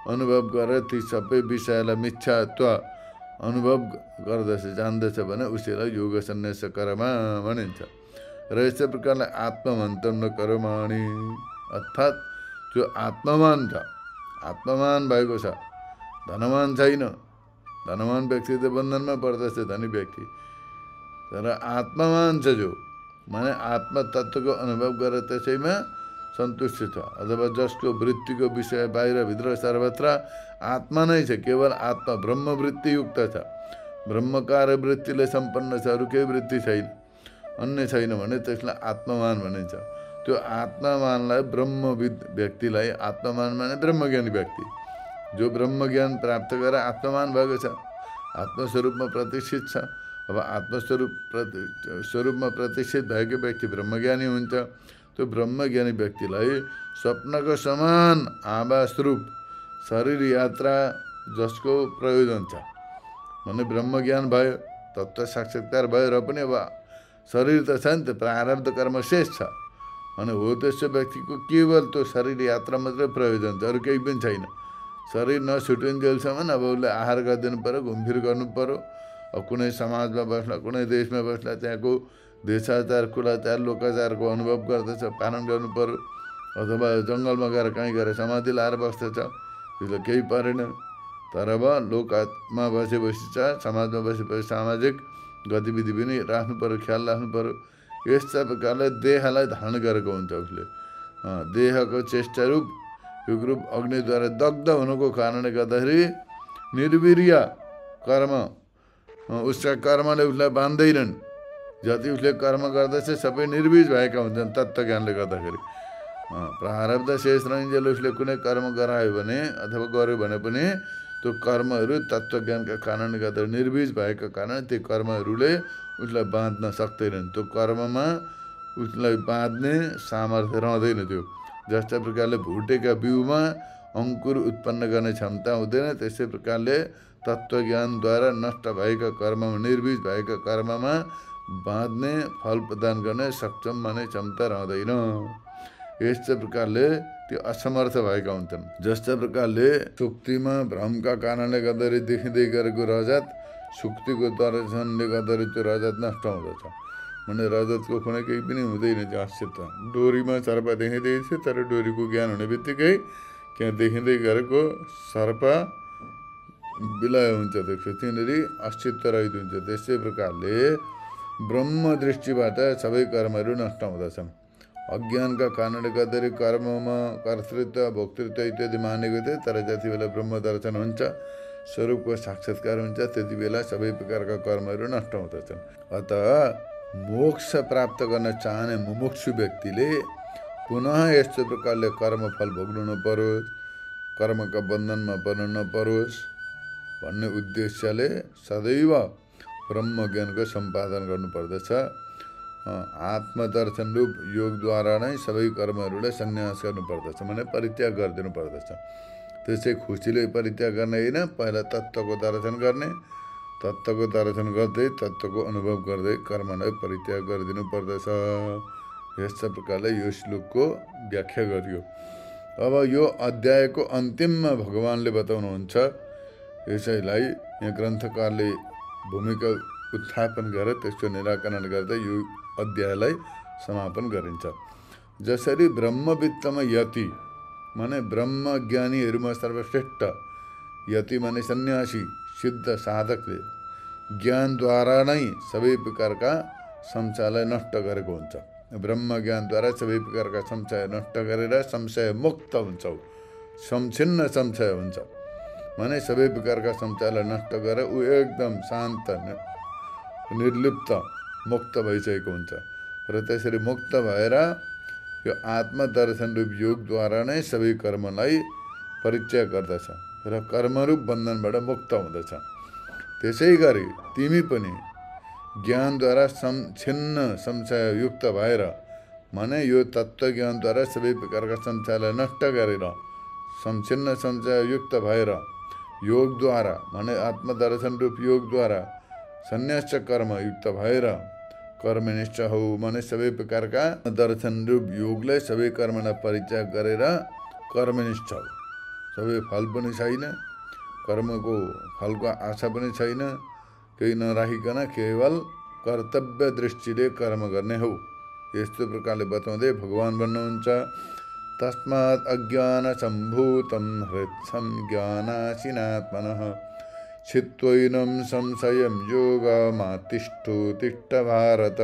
अनुभव गरेर ती सबै विषयलाई मिथ्यात्व अनुभव गर्दछ, जान्दछ भने उसैलाई योग सन्न्यास कर्म भनिन्छ। र यस्तै प्रकारले आत्ममन्थन कर्माणि, अर्थात् जो आत्मवान छ, आत्मवान भएको छ, धनवान छैन, धनवान व्यक्ति त बन्धनमा पर्दछ, धनी व्यक्ति, तर आत्मवान छ जो माने आत्मतत्त्वको अनुभव गरेर त्यसैमा सन्तुष्ट छ, अथवा जसको वृत्तिको विषय बाहिरभित्र सर्वत्र आत्मा नै छ, केवल आत्मा ब्रह्मवृत्ति युक्त छ, ब्रह्मकार वृत्तिले सम्पन्न छ, अरू केही वृत्ति छैन, अन्य छैन भने त्यसलाई आत्मवान भनिन्छ। त्यो आत्मवानलाई ब्रह्मविद व्यक्तिलाई आत्मवान माने ब्रह्मज्ञानी व्यक्ति, जो ब्रह्मज्ञान प्राप्त गरेर आत्मवान भएको छ, आत्मस्वरूपमा प्रतिष्ठित छ, अब स्वरूपमा प्रतिष्ठित भएको व्यक्ति ब्रह्मज्ञानी हुन्छ। त्यो ब्रह्मज्ञानी व्यक्तिलाई स्वप्नको समान आभासरूप शरीर यात्रा जसको प्रयोजन छ भने ब्रह्मज्ञान भयो, तत्त्व साक्षात्कार भयो, र पनि अब शरीर त छ नि त, प्रारब्ध कर्म शेष छ भने हो त्यस्तो व्यक्तिको केवल त्यो शरीर यात्रा मात्रै प्रयोजन छ, अरू केही पनि छैन। शरीर नछुटिन्जेलसम्म अब उसले आहार गरिदिनु पऱ्यो, घुमफिर गर्नु पऱ्यो। अब कुनै समाजमा बस्ला, कुनै देशमा बस्ला, त्यहाँको देशाचार कुलाचार लोकाचारको अनुभव गर्दछ, पालन गर्नु पऱ्यो। अथवा जङ्गलमा गएर कहीँ गएर समाधि लाएर बस्दछ, त्यसलाई केही परेन। तर अब लोकमा बसेपछि छ, समाजमा बसेपछि सामाजिक गतिविधि पनि राख्नु पऱ्यो, ख्याल राख्नु पऱ्यो। यस्ता प्रकारले देहलाई धारण गरेको हुन्छ उसले। देहको चेष्टारूप युगरूप अग्निद्वारा दग्ध हुनुको कारणले गर्दाखेरि निर्वीर्य कर्म, उसका कर्मले उसलाई बाँध्दैनन्। जति उसले कर्म गर्दछ सबै निर्बीज भएका हुन्छन् तत्त्वज्ञानले गर्दाखेरि। प्रारब्ध शेष रहन्छ, उसले कुनै कर्म गरायो भने अथवा गर्यो भने पनि त्यो कर्महरू तत्त्वज्ञानका कारणले गर्दा निर्बीज भएका कारण ती कर्महरूले उसलाई बाँध्न सक्दैनन्। त्यो कर्ममा उसलाई बाँध्ने सामर्थ्य रहँदैन थियो। जस्तै प्रकारले भुटेका बिउमा अङ्कुर उत्पन्न गर्ने क्षमता हुँदैन, त्यसै प्रकारले तत्त्वज्ञानद्वारा नष्ट भएका कर्ममा, निर्बीज भएका कर्ममा बाँध्ने, फल प्रदान गर्ने सक्षम माने क्षमता रहँदैन। यस्तै प्रकारले त्यो असमर्थ भएका हुन्छन्। जस्तै प्रकारले सुक्तिमा भ्रमका कारणले गर्दाखेरि देखिँदै गरेको रजत सुक्तिको दर्शनले गर्दाखेरि त्यो रजत नष्ट हुँदछ भने रजतको कुनै केही पनि हुँदैन। त्यो अस्तित्व डोरीमा सर्प देखिँदैछ, तर डोरीको ज्ञान हुने बित्तिकै त्यहाँ देखिँदै गरेको सर्प विलय हुन्छ, देख्छ, त्यहाँनिर अस्तित्व रहित हुन्छ। त्यसै प्रकारले ब्रह्म दृष्टिबाट सबै कर्महरू नष्ट हुँदछन्। अज्ञानका कारणले गर्दाखेरि कर्ममा कर्तृत्व भोक्तृत्व इत्यादि मानेको थियो, तर जति बेला ब्रह्म दर्शन हुन्छ, स्वरूपको साक्षात्कार हुन्छ, त्यति बेला सबै प्रकारका कर्महरू नष्ट हुँदछन्। अतः मोक्ष प्राप्त गर्न चाहने मुमुक्षु व्यक्तिले पुनः यस्तो प्रकारले कर्मफल भोग्नु नपरोस्, कर्मका बन्धनमा पर्नु नपरोस् भन्ने उद्देश्यले सदैव ब्रह्मज्ञानको सम्पादन गर्नुपर्दछ। आत्मदर्शन रूप योगद्वारा नै सबै कर्महरूलाई सन्यास गर्नुपर्दछ, भने परित्याग गरिदिनु पर्दछ। त्यसै खुसीले परित्याग गर्ने होइन, पहिला तत्त्वको दर्शन गर्ने, तत्त्वको दर्शन गर्दै तत्त्वको अनुभव गर्दै कर्मलाई परित्याग गरिदिनु पर्दछ। यस्ता प्रकारले यो श्लोकको व्याख्या गरियो। अब यो अध्यायको अन्तिममा भगवानले बताउनुहुन्छ, यसैलाई यहाँ ग्रन्थकारले भूमिका उत्थापन गरेर त्यसको निराकरण गर्दै यो अध्यायलाई समापन गरिन्छ। जसरी ब्रह्मवित्तमा यति माने ब्रह्मज्ञानीहरूमा सर्वश्रेष्ठ, यति माने सन्यासी सिद्ध साधकले ज्ञानद्वारा नै सबै प्रकारका संशयलाई नष्ट गरेको हुन्छ। ब्रह्मज्ञानद्वारा सबै प्रकारका संशय नष्ट गरेर संशय मुक्त हुन्छौ, संच्छिन्न संशय हुन्छ भने सबै प्रकारका संशयलाई नष्ट गरेर ऊ एकदम शान्त निर्लिप्त मुक्त भइसकेको हुन्छ। र त्यसरी मुक्त भएर यो आत्मदर्शन रूप योगद्वारा नै सबै कर्मलाई परित्याग गर्दछ र कर्मरूप बन्धनबाट मुक्त हुँदछ। त्यसै गरी तिमी पनि ज्ञानद्वारा छिन्न संशययुक्त भएर माने यो तत्त्वज्ञानद्वारा सबै प्रकारका संशयलाई नष्ट गरेर संच्छिन्न संशययुक्त भएर योगद्वारा माने आत्मदर्शन रूप योगद्वारा सन्यास कर्मयुक्त भएर कर्मनिष्ठ हो, माने सबै प्रकारका दर्शन रूप योगलाई सबै कर्मलाई परित्याग गरेर कर्मनिष्ठ हो। सबै फल पनि छैन, कर्मको फलको आशा पनि छैन, केही नराखिकन केवल कर्तव्य दृष्टिले कर्म गर्ने हो। यस्तो प्रकारले बताउँदै भगवान भन्नुहुन्छ, तस्मात् अज्ञान सम्भूतं हृत्सं ज्ञानासिनात्मनः छित्त्वैनं संशयं योगमातिष्ठो तिष्ठ भारत।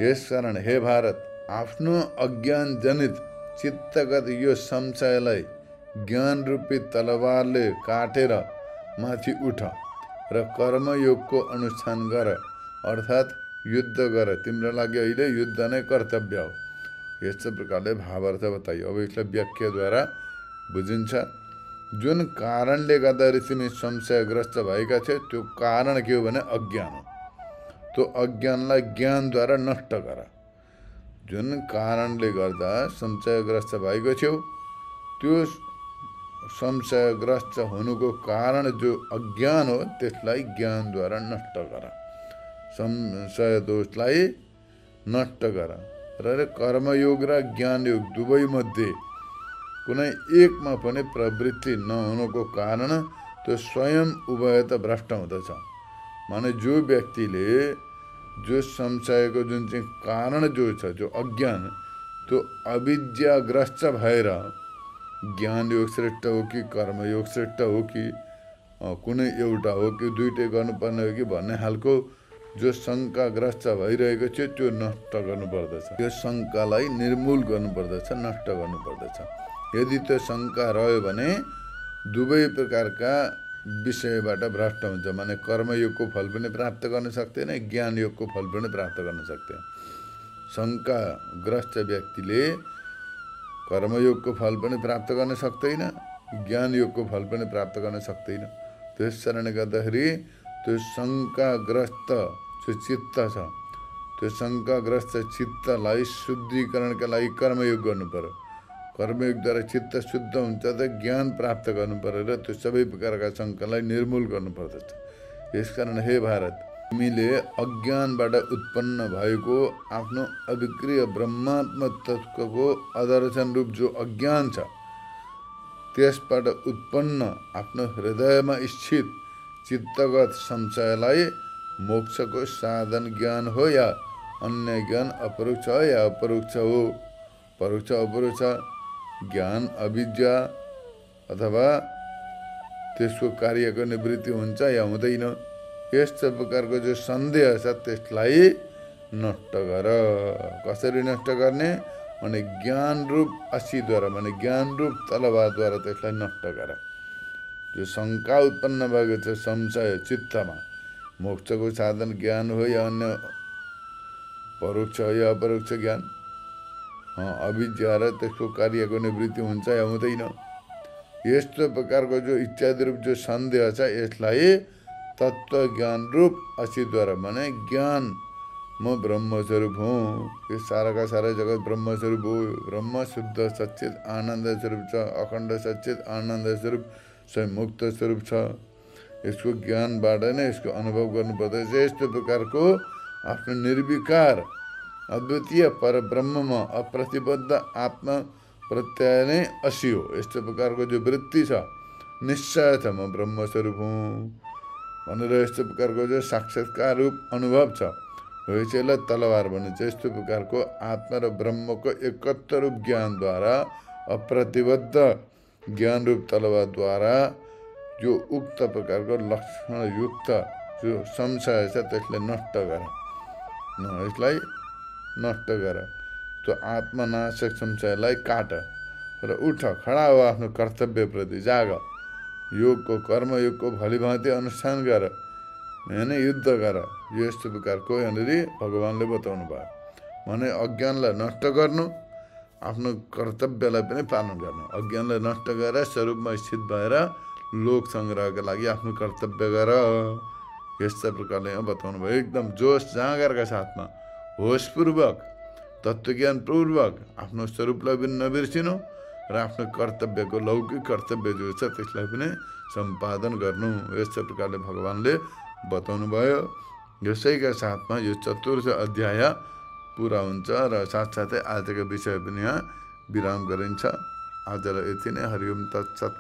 यसकारण हे भारत, आफ्नो अज्ञान जनित चित्तगत यो संशयलाई ज्ञान रूपी तलवारले काटेर माथि उठ र कर्मयोगको अनुष्ठान गर, अर्थात् युद्ध गर। तिम्रो लागि अहिले युद्ध नै कर्तव्य हो। यस्तो प्रकारले भावार्थ बताइयो। अब यसलाई व्याख्याद्वारा बुझिन्छ। जुन कारणले गर्दाखेरि तिमी संशयग्रस्त भएका थियौ त्यो कारण के हो भने अज्ञान हो। त्यो अज्ञानलाई ज्ञानद्वारा नष्ट गर। जुन कारणले गर्दा संशयग्रस्त भएको थियौ त्यो संशयग्रस्त हुनुको कारण जो अज्ञान हो त्यसलाई ज्ञानद्वारा नष्ट गर। संशय दोषलाई नष्ट गर। र कर्मयोग र ज्ञानयोग दुवै मध्ये कुनै एकमा पनि प्रवृत्ति नहुनुको कारण त्यो स्वयं उभयत भ्रष्ट हुँदछ। माने जो व्यक्तिले जो संशयको जुन चाहिँ कारण जो छ, जो अज्ञान, त्यो अविद्याग्रस्त भएर ज्ञानयोग श्रेष्ठ हो कि कर्मयोग श्रेष्ठ हो कि कुनै एउटा हो कि दुइटै गर्नुपर्ने हो कि भन्ने खालको जो शङ्काग्रस्त भइरहेको थियो त्यो नष्ट गर्नुपर्दछ। त्यो शङ्कालाई निर्मूल गर्नुपर्दछ, नष्ट गर्नुपर्दछ। यदि त्यो शङ्का रह्यो भने दुवै प्रकारका विषयबाट भ्रष्ट हुन्छ। माने कर्मयोगको फल पनि प्राप्त गर्न सक्दैन, ज्ञानयोगको फल पनि प्राप्त गर्न सक्दैन। शङ्काग्रस्त व्यक्तिले कर्मयोगको फल पनि प्राप्त गर्न सक्दैन, ज्ञानयोगको फल पनि प्राप्त गर्न सक्दैन। त्यस कारणले गर्दाखेरि त्यो शङ्काग्रस्त जो चित्त छ, त्यो शङ्काग्रस्त चित्तलाई शुद्धिकरणका लागि कर्मयोग गर्नु पर्यो। कर्मयोगद्वारा चित्त शुद्ध हुन्छ त ज्ञान प्राप्त गर्नु पर्यो र त्यो सबै प्रकारका शङ्कालाई निर्मूल गर्नुपर्दछ। यसकारण हे भारत, तिमीले अज्ञानबाट उत्पन्न भएको आफ्नो अविक्रिय ब्रह्मात्म तत्त्वको अदर्शन रूप जो अज्ञान छ त्यसबाट उत्पन्न आफ्नो हृदयमा स्थित चित्तगत संशयलाई मोक्षको साधन ज्ञान हो या अन्य ज्ञान अपरोक्ष हो या अपरोक्ष हो, परोक्ष अपरोक्ष ज्ञान अविद्या अथवा त्यसको कार्यको निवृत्ति हुन्छ या हुँदैन, यस्तो प्रकारको जो सन्देह छ त्यसलाई नष्ट गर। कसरी नष्ट गर्ने भने ज्ञान रूप असीद्वारा, माने ज्ञान रूप तलवारद्वारा त्यसलाई नष्ट गर। जो शङ्का उत्पन्न भएको छ संशय चित्तमा, मोक्षको साधन ज्ञान हो या अन्य परोक्ष हो या अपरोक्ष ज्ञान, अविद्या र त्यसको कार्यको निवृत्ति हुन्छ या हुँदैन, यस्तो प्रकारको जो इत्यादि रूप जो सन्देह छ यसलाई तत्त्व ज्ञान रूप असीद्वारा, माने ज्ञान म ब्रह्मस्वरूप हुँ, यो साराका सारा जगत ब्रह्मस्वरूप हो, ब्रह्म शुद्ध सच्चित आनन्द स्वरूप छ, अखण्ड सच्चित आनन्द स्वरूप स्वयं मुक्त स्वरूप छ। यसको ज्ञानबाट नै यसको अनुभव गर्नुपर्दछ। यस्तो प्रकारको आफ्नो निर्विकार अद्वितीय परब्रह्ममा अप्रतिबद्ध आत्मा प्रत्यय नै असी हो। यस्तो प्रकारको जो वृत्ति छ, निश्चय छ म ब्रह्मस्वरूप हुँ भनेर यस्तो प्रकारको जो साक्षात्कार रूप अनुभव छ हो यसैलाई तलवार भनिन्छ। यस्तो प्रकारको आत्मा र ब्रह्मको एकत्व रूप ज्ञानद्वारा अप्रतिबद्ध ज्ञान रूप तलवारद्वारा जो उक्त प्रकारको लक्षणयुक्त जो संशय छ त्यसलाई नष्ट गर। यसलाई नष्ट गर। त्यो आत्मनाशक संशयलाई काट र उठ, खडा हो, आफ्नो कर्तव्यप्रति जाग, योगको कर्मयोगको भलिभाँति अनुष्ठान गर, होइन, युद्ध गर। यस्तो प्रकारको यहाँनिर भगवान्ले बताउनु भयो। भने अज्ञानलाई नष्ट गर्नु, आफ्नो कर्तव्यलाई पनि पालन गर्नु। अज्ञानलाई नष्ट गरेर स्वरूपमा स्थित भएर लोक सङ्ग्रहका लागि आफ्नो कर्तव्य गर। यस्ता प्रकारले यहाँ बताउनु भयो। एकदम जोस जाँगरका साथमा होसपूर्वक तत्त्वज्ञानपूर्वक आफ्नो स्वरूपलाई पनि नबिर्सिनु र आफ्नो कर्तव्यको लौकिक कर्तव्य जो छ त्यसलाई पनि सम्पादन गर्नु। यस्तो प्रकारले भगवान्ले बताउनु भयो। यसैका साथमा यो चतुर्थ अध्याय पुरा हुन्छ र साथसाथै आजको विषय पनि यहाँ विराम गरिन्छ। आजलाई यति नै। हरि ओम तत्सत्।